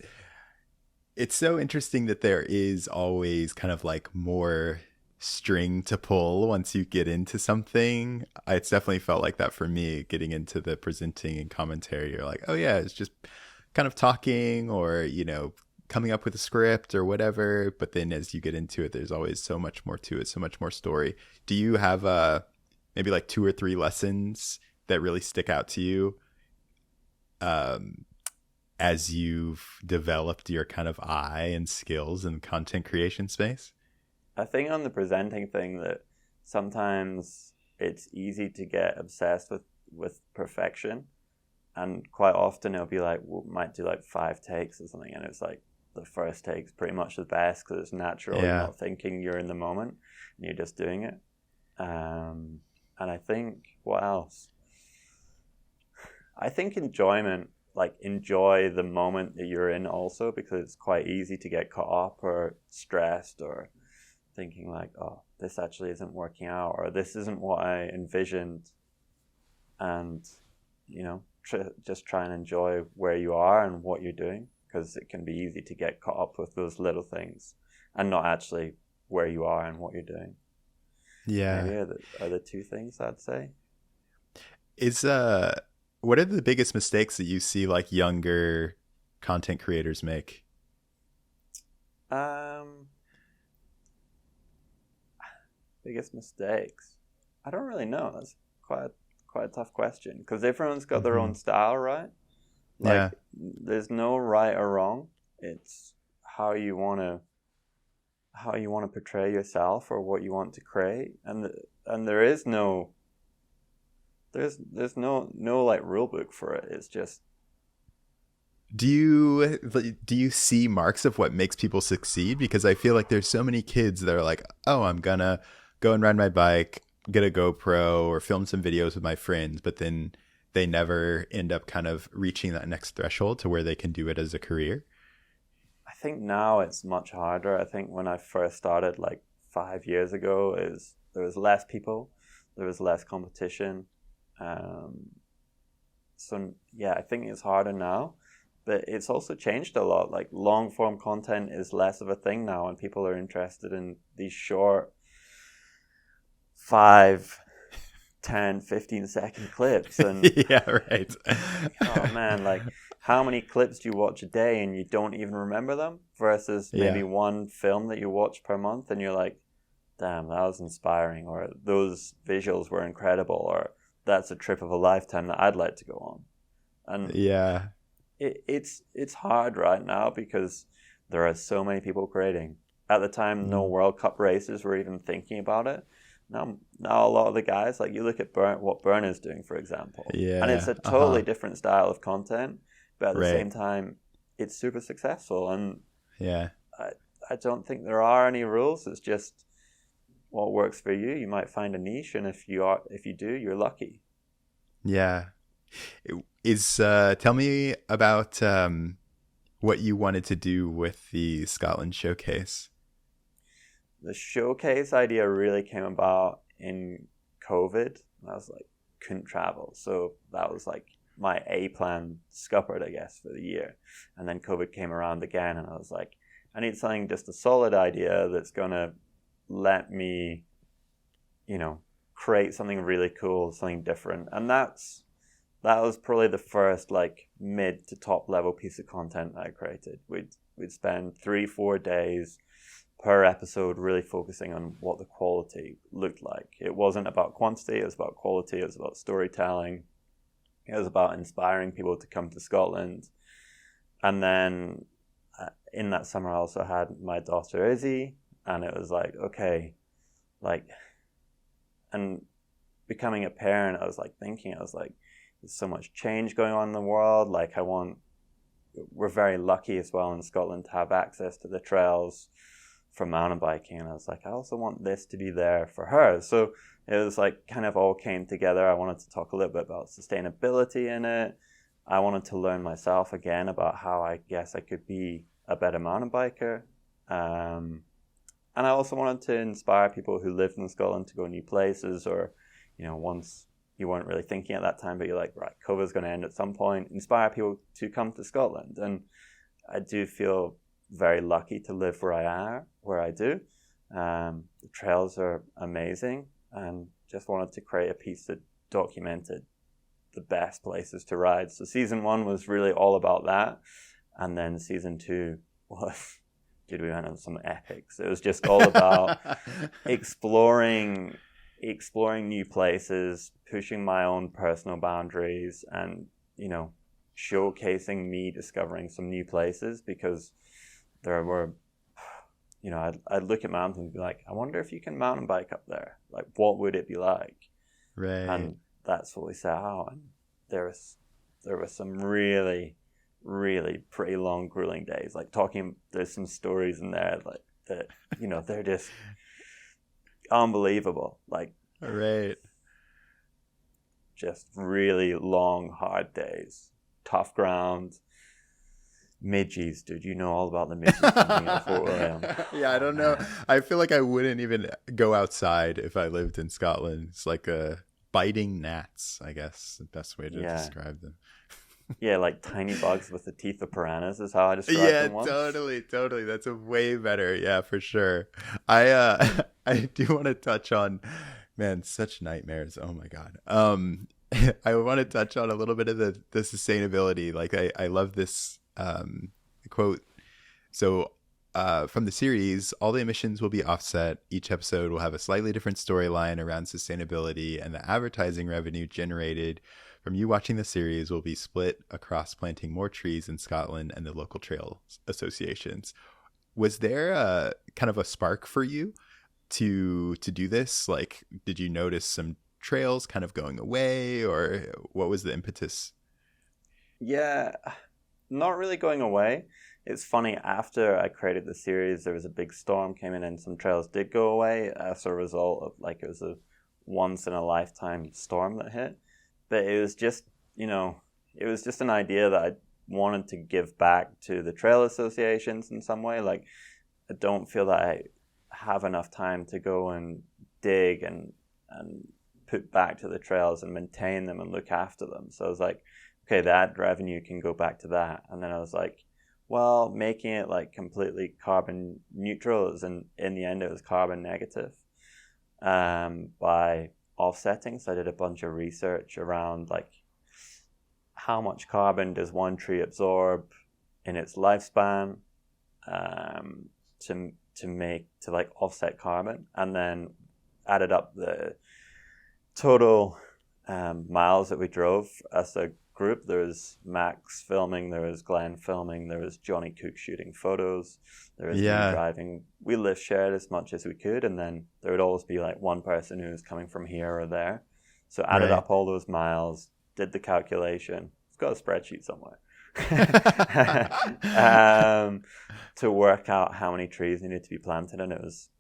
so interesting that there is always kind of like more string to pull once you get into something. It's definitely felt like that for me getting into the presenting and commentary. You're like, oh yeah, it's just kind of talking or, coming up with a script or whatever. But then as you get into it, there's always so much more to it, so much more story. Do you have maybe like 2 or 3 lessons that really stick out to you as you've developed your kind of eye and skills in the content creation space? I think on the presenting thing that sometimes it's easy to get obsessed with perfection, and quite often it'll be like, we might do like 5 takes or something, and it's like the first take's pretty much the best because it's natural. You're not thinking, you're in the moment and you're just doing it. And I think, what else? I think enjoyment, like enjoy the moment that you're in also, because it's quite easy to get caught up or stressed or thinking like, oh, this actually isn't working out, or this isn't what I envisioned. And, just try and enjoy where you are and what you're doing, because it can be easy to get caught up with those little things and not actually where you are and what you're doing. Yeah. Maybe are the 2 things I'd say. What are the biggest mistakes that you see like younger content creators make? Biggest mistakes? I don't really know. That's quite a tough question, because everyone's got their own style, right? Like, there's no right or wrong. It's how you want to portray yourself or what you want to create, and there is no like rule book for it. It's just, do you see marks of what makes people succeed? Because I feel like there's so many kids that are like, oh, I'm gonna go and ride my bike, get a GoPro, or film some videos with my friends, but then they never end up kind of reaching that next threshold to where they can do it as a career. I think now it's much harder. I think when I first started like 5 years ago, there was less people, there was less competition. So yeah, I think it's harder now, but it's also changed a lot. Like long form content is less of a thing now, and people are interested in these short 5, 10, 15-second clips. And yeah, right. oh man, like how many clips do you watch a day and you don't even remember them, versus maybe one film that you watch per month and you're like, damn, that was inspiring, or those visuals were incredible, or that's a trip of a lifetime that I'd like to go on. And yeah, it's hard right now because there are so many people creating. At the time, no World Cup races were even thinking about it. now a lot of the guys, like you look at what Burner's doing, for example, and it's Yeah. a totally different style of content, but at the Right. same time, it's super successful. And Yeah. I don't think there are any rules. It's just what works for you. You might find a niche, and if you do, you're lucky. Yeah. Tell me about what you wanted to do with the Scotland showcase. The showcase idea really came about in COVID. I was like, couldn't travel. So that was like my A plan scuppered, I guess, for the year. And then COVID came around again, and I was like, I need something, just a solid idea that's going to let me, create something really cool, something different. And that was probably the first like mid to top level piece of content I created. We'd spend 3-4 days per episode really focusing on what the quality looked like. It wasn't about quantity, it was about quality, it was about storytelling, it was about inspiring people to come to Scotland. And then in that summer I also had my daughter Izzy, and it was like, okay, like, and becoming a parent, I was like, there's so much change going on in the world. Like we're very lucky as well in Scotland to have access to the trails for mountain biking, and I was like, I also want this to be there for her. So it was like kind of all came together. I wanted to talk a little bit about sustainability in it. I wanted to learn myself again about how I guess I could be a better mountain biker. And I also wanted to inspire people who lived in Scotland to go new places, or, once you weren't really thinking at that time, but you're like, right, COVID's going to end at some point, inspire people to come to Scotland. And I do feel very lucky to live where I do. The trails are amazing, and just wanted to create a piece that documented the best places to ride. So season 1 was really all about that, and then season 2 was, we went on some epics. It was just all about exploring new places, pushing my own personal boundaries, and showcasing me discovering some new places, because there were, I'd look at mountains and be like, I wonder if you can mountain bike up there. Like, what would it be like? Right. And that's what we set out. And there were some really, really pretty long, grueling days. Like there's some stories in there like that, they're just unbelievable. Like, right. Just really long, hard days, tough ground. Midges, dude, you know all about the midges coming at Fort William. Yeah, I don't know. I feel like I wouldn't even go outside if I lived in Scotland. It's like biting gnats, I guess, the best way to describe them. Yeah, like tiny bugs with the teeth of piranhas is how I described them once. Yeah, totally. That's a way better. Yeah, for sure. I do want to touch on, man, such nightmares. Oh my God. I want to touch on a little bit of the sustainability. Like I love this quote. So from the series, all the emissions will be offset. Each episode will have a slightly different storyline around sustainability, and the advertising revenue generated from you watching the series will be split across planting more trees in Scotland and the local trail associations. Was there a kind of a spark for you to do this? Like, did you notice some trails kind of going away, or what was the impetus? Yeah, not really going away. It's funny, after I created the series, there was a big storm came in and some trails did go away as a result of, like, it was a once in a lifetime storm that hit. But it was just, it was just an idea that I wanted to give back to the trail associations in some way. Like, I don't feel that I have enough time to go and dig and put back to the trails and maintain them and look after them. So I was like, okay, that revenue can go back to that. And then I was like, well, making it like completely carbon neutral is, in the end, it was carbon negative by offsetting. So I did a bunch of research around like how much carbon does one tree absorb in its lifespan to like offset carbon, and then added up the total miles that we drove as a group. There was Max filming, there was Glenn filming, there was Johnny Cook shooting photos, there was me Yeah. driving. We lift shared as much as we could, and then there would always be like one person who was coming from here or there. So added Right. up all those miles, did the calculation. It's got a spreadsheet somewhere. To work out how many trees needed to be planted, and it was,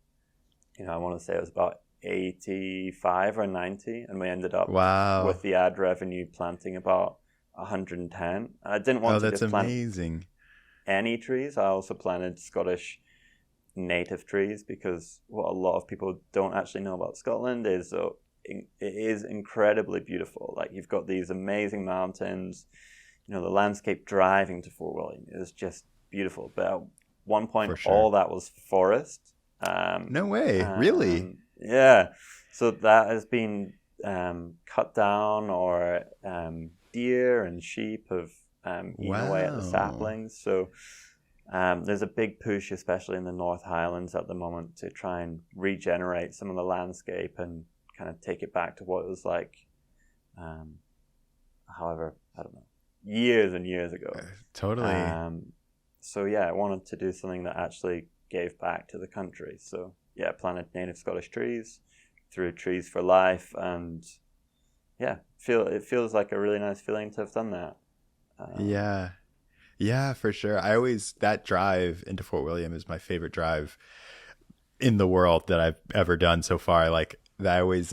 I want to say it was about 85 or 90, and we ended up Wow. with the ad revenue planting about 110. And I didn't want Oh, to that's just plant amazing. any trees. I also planted Scottish native trees, because what a lot of people don't actually know about Scotland is it is incredibly beautiful. Like, you've got these amazing mountains, the landscape driving to Fort William is just beautiful. But at one point, For sure. all that was forest. No way. Really? Yeah. So that has been cut down, or deer and sheep have eaten away at the saplings. So there's a big push, especially in the North Highlands at the moment, to try and regenerate some of the landscape and kind of take it back to what it was like, however, I don't know, years and years ago. Totally. So yeah, I wanted to do something that actually gave back to the country. So yeah, planted native Scottish trees through Trees for Life, and yeah, it feels like a really nice feeling to have done that. Yeah, for sure. That drive into Fort William is my favorite drive in the world that I've ever done so far. Like, I always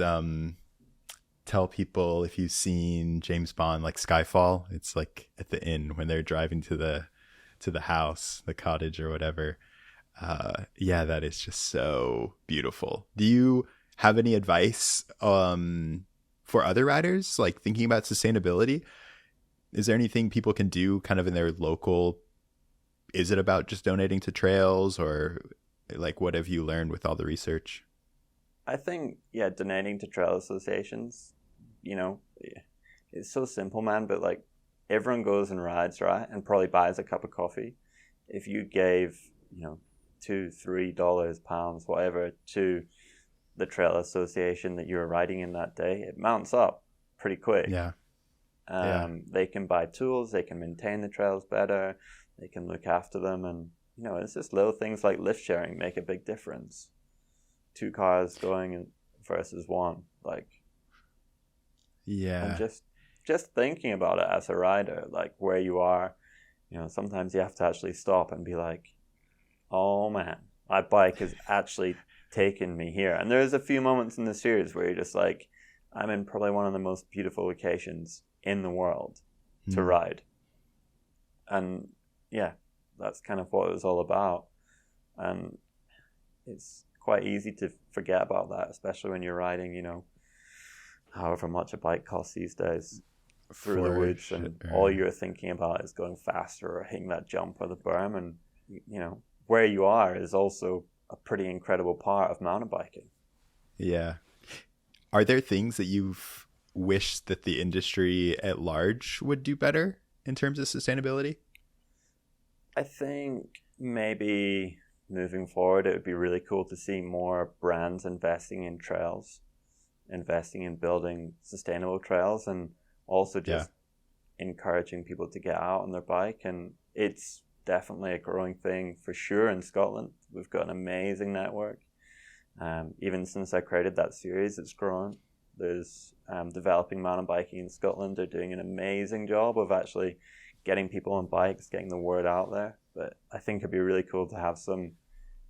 tell people, if you've seen James Bond, like Skyfall, it's like at the inn when they're driving to the house, the cottage or whatever. That is just so beautiful. Do you have any advice for other riders, like thinking about sustainability? Is there anything people can do kind of in their local? Is it about just donating to trails, or like, what have you learned with all the research? I think, donating to trail associations, it's so simple, man, but like, everyone goes and rides, right? And probably buys a cup of coffee. If you gave, $2-3, pounds, whatever, to the trail association that you were riding in that day, it mounts up pretty quick. Yeah. They can buy tools, they can maintain the trails better, they can look after them, and it's just little things like lift sharing make a big difference. 2 cars going versus one, like, and just thinking about it as a rider, like where you are, sometimes you have to actually stop and be like, oh man, my bike has actually taken me here. And there's a few moments in the series where you're just like, I'm in probably one of the most beautiful locations in the world to ride. And yeah, that's kind of what it was all about. And it's quite easy to forget about that, especially when you're riding, however much a bike costs these days through the woods, and all you're thinking about is going faster or hitting that jump or the berm. And, where you are is also a pretty incredible part of mountain biking. Yeah. Are there things that you've wished that the industry at large would do better in terms of sustainability? I think maybe moving forward, it would be really cool to see more brands investing in trails, investing in building sustainable trails, and also just encouraging people to get out on their bike. And it's definitely a growing thing for sure in Scotland. We've got an amazing network. Even since I created that series, it's grown. There's Developing Mountain Biking in Scotland. They're doing an amazing job of actually getting people on bikes, getting the word out there. But I think it'd be really cool to have some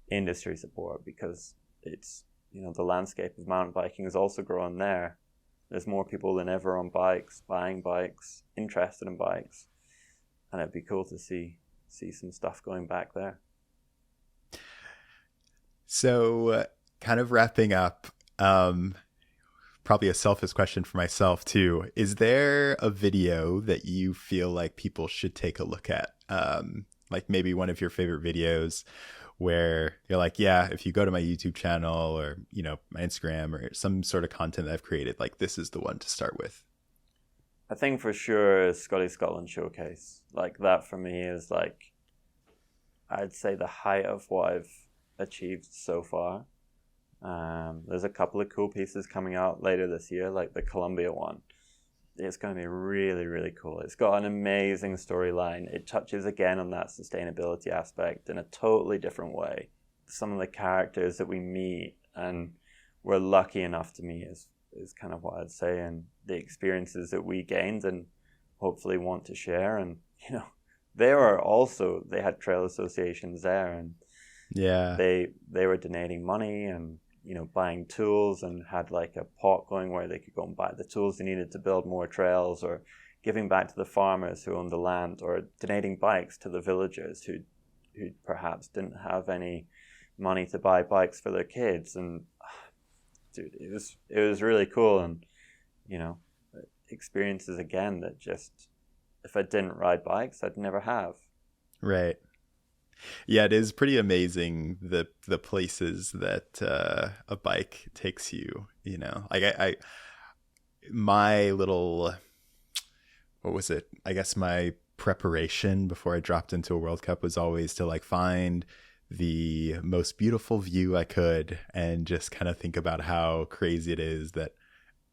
industry support, because it's, the landscape of mountain biking is also growing there. There's more people than ever on bikes, buying bikes, interested in bikes. And it'd be cool to see some stuff going back there. So kind of wrapping up, probably a selfish question for myself too. Is there a video that you feel like people should take a look at? Like maybe one of your favorite videos where you're like, yeah, if you go to my YouTube channel or, my Instagram or some sort of content that I've created, like, this is the one to start with. I think for sure Scotty Scotland Showcase. Like, that for me is like, I'd say the height of what I've achieved so far. There's a couple of cool pieces coming out later this year, like the Columbia one. it's going to be really, really cool. It's got an amazing storyline. It touches again on that sustainability aspect in a totally different way. Some of the characters that we meet and we're lucky enough to meet is kind of what I'd say, and the experiences that we gained and hopefully want to share. And, you know, they had trail associations there, and yeah, they were donating money and, you know, buying tools, and had like a pot going where they could go and buy the tools they needed to build more trails, or giving back to the farmers who owned the land, or donating bikes to the villagers who perhaps didn't have any money to buy bikes for their kids. And dude, it was really cool. And, you know, experiences again that just, if I didn't ride bikes, I'd never have. right. Yeah, it is pretty amazing the places that a bike takes you. You know, like I my little, what was it? I guess my preparation before I dropped into a World Cup was always to like find the most beautiful view I could and just kind of think about how crazy it is that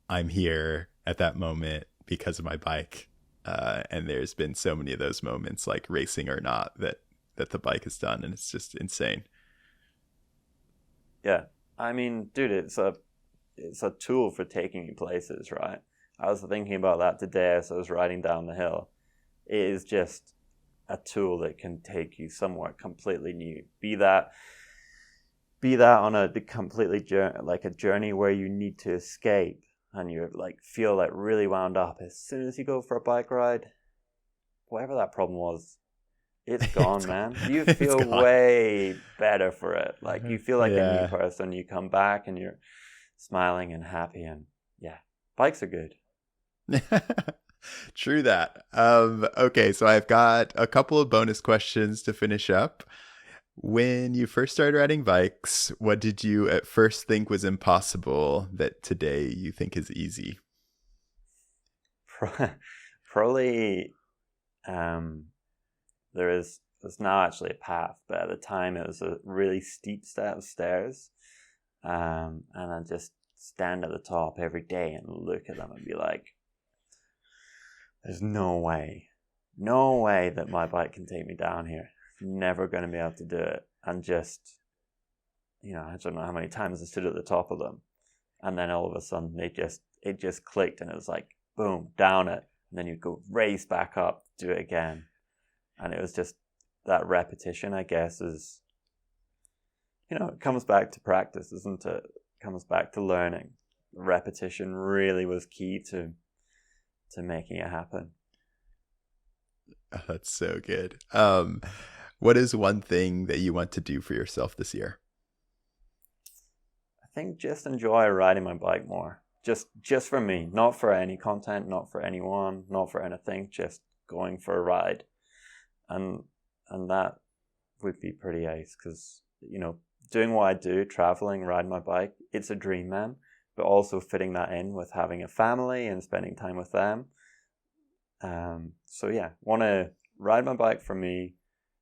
I'm here at that moment because of my bike. And there's been so many of those moments, like racing or not, that the bike has done, and it's just insane. Yeah, I mean, dude, it's a tool for taking you places, right? I was thinking about that today as I was riding down the hill. It is just a tool that can take you somewhere completely new. Be that on a completely like a journey where you need to escape and you like feel like really wound up. As soon as you go for a bike ride, whatever that problem was, it's gone, man. You feel way better for it. Like you feel like a new person. You come back and you're smiling and happy, and yeah, bikes are good. True that. Okay, so I've got a couple of bonus questions to finish up. When you first started riding bikes, what did you at first think was impossible that today you think is easy? Probably, there's now actually a path, but at the time it was a really steep set of stairs, and I just stand at the top every day and look at them and be like, there's no way that my bike can take me down here. Never going to be able to do it. And just, you know, I don't know how many times I stood at the top of them, and then all of a sudden it just clicked, and it was like, boom, down it, and then you'd go race back up, do it again. And it was just that repetition, I guess, is, you know, it comes back to practice, isn't it? It comes back to learning. Repetition really was key to making it happen. Oh, that's so good. What is one thing that you want to do for yourself this year? I think just enjoy riding my bike more. Just for me, not for any content, not for anyone, not for anything, just going for a ride. And that would be pretty ace, because, you know, doing what I do, traveling, riding my bike, it's a dream, man. But also fitting that in with having a family and spending time with them. So yeah, want to ride my bike for me,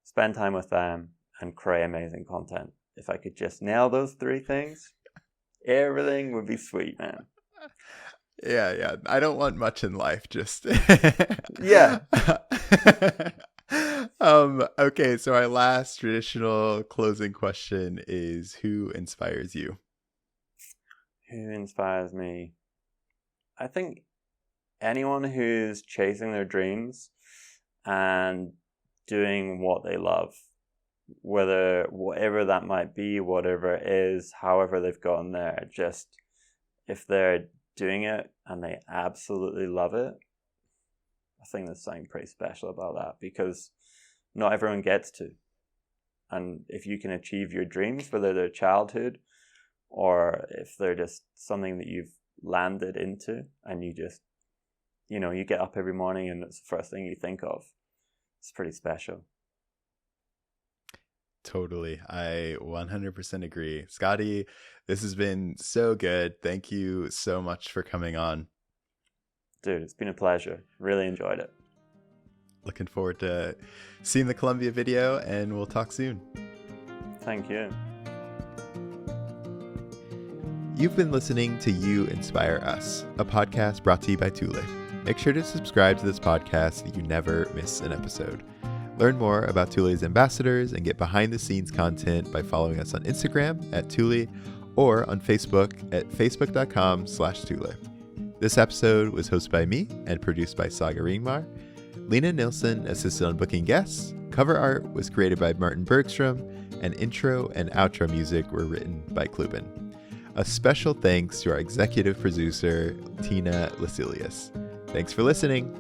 spend time with them, and create amazing content. If I could just nail those three things, everything would be sweet, man. Yeah. I don't want much in life, just yeah. Okay, so our last traditional closing question is, who inspires you? Who inspires me? I think anyone who's chasing their dreams and doing what they love, whatever that might be, whatever it is, however they've gotten there, just if they're doing it and they absolutely love it, I think there's something pretty special about that, because not everyone gets to. And if you can achieve your dreams, whether they're childhood or if they're just something that you've landed into, and you just, you know, you get up every morning and it's the first thing you think of, it's pretty special. Totally. I 100% agree. Scotty, this has been so good. Thank you so much for coming on. Dude, it's been a pleasure. Really enjoyed it. Looking forward to seeing the Columbia video, and we'll talk soon. Thank you. You've been listening to You Inspire Us, a podcast brought to you by Thule. make sure to subscribe to this podcast so you never miss an episode. Learn more about Thule's ambassadors and get behind-the-scenes content by following us on Instagram @Thule or on Facebook at facebook.com/Thule. This episode was hosted by me and produced by Saga Ringmar. Lena Nilsson assisted on booking guests. Cover art was created by Martin Bergstrom, and intro and outro music were written by Kluben. A special thanks to our executive producer, Tina Lasilius. Thanks for listening.